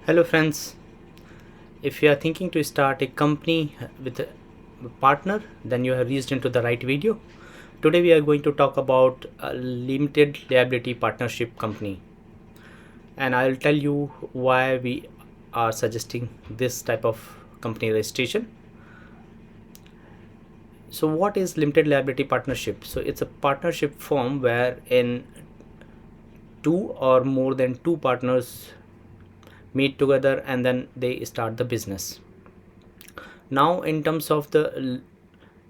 Hello friends, if you are thinking to start a company with a partner, then you have reached into the right video. Today we are going to talk about a limited liability partnership company, and I'll tell you why we are suggesting this type of company registration. So what is limited liability partnership? So it's a partnership form where in two or more than two partners meet together and then they start the business. Now in terms of the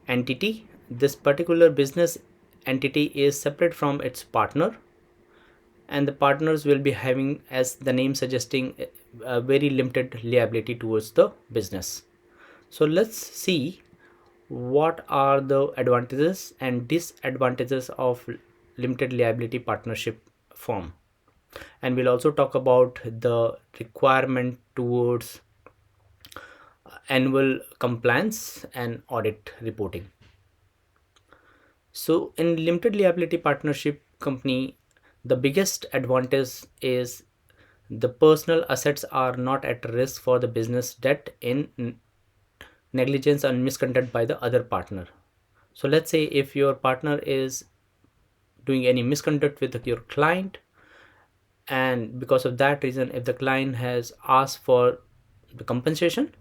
entity, this particular business entity is separate from its partner, and the partners will be having, as the name suggesting, a very limited liability towards the business. So let's see what are the advantages and disadvantages of limited liability partnership form, and we'll also talk about the requirement towards annual compliance and audit reporting. So in limited liability partnership company, the biggest advantage is the personal assets are not at risk for the business debt in negligence and misconduct by the other partner. So let's say if your partner is doing any misconduct with your client, and because of that reason, if the client has asked for the compensation,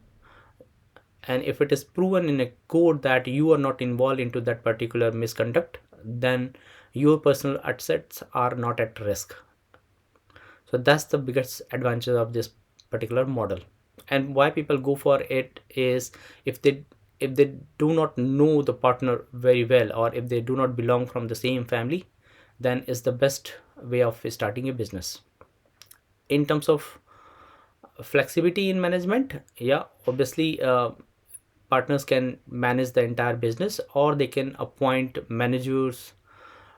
and if it is proven in a court that you are not involved into that particular misconduct, then your personal assets are not at risk. So that's the biggest advantage of this particular model. And why people go for it is, if they do not know the partner very well, or if they do not belong from the same family, then is the best way of starting a business. In terms of flexibility in management, yeah, obviously partners can manage the entire business, or they can appoint managers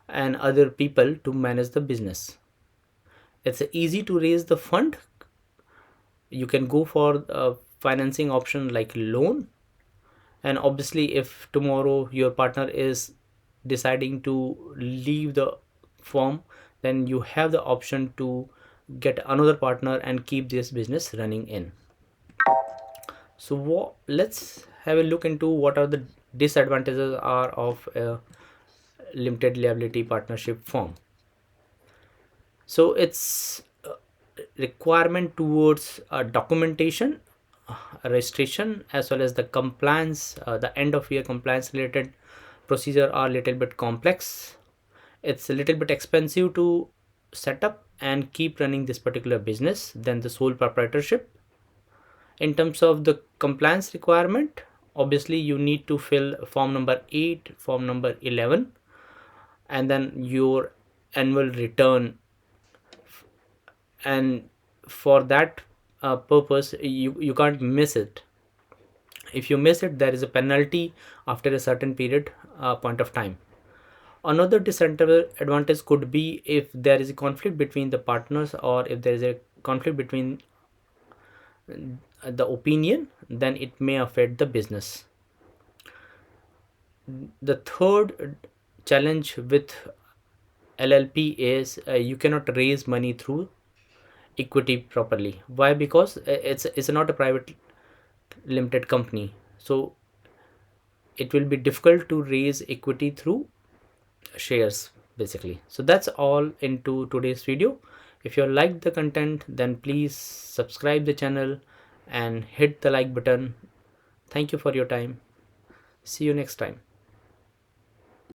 and other people to manage the business. It's easy to raise the fund. You can go for a financing option like loan, and obviously if tomorrow your partner is deciding to leave the firm, then you have the option to get another partner and keep this business running in. So let's have a look into what are the disadvantages are of a limited liability partnership firm. So it's requirement towards documentation, registration, as well as the compliance. The end of year compliance related procedure are little bit complex. It's a little bit expensive to set up and keep running this particular business than the sole proprietorship. In terms of the compliance requirement, obviously you need to fill form number 8, form number 11, and then your annual return. And for that purpose, you can't miss it. If you miss it, there is a penalty after a certain period point of time. Another disadvantage could be if there is a conflict between the partners, or if there is a conflict between the opinion, then it may affect the business. The third challenge with LLP is you cannot raise money through equity properly. Why? Because it's not a private limited company, so it will be difficult to raise equity through shares basically. So that's all into today's video. If you like the content, then please subscribe the channel and hit the like button. Thank you for your time. See you next time.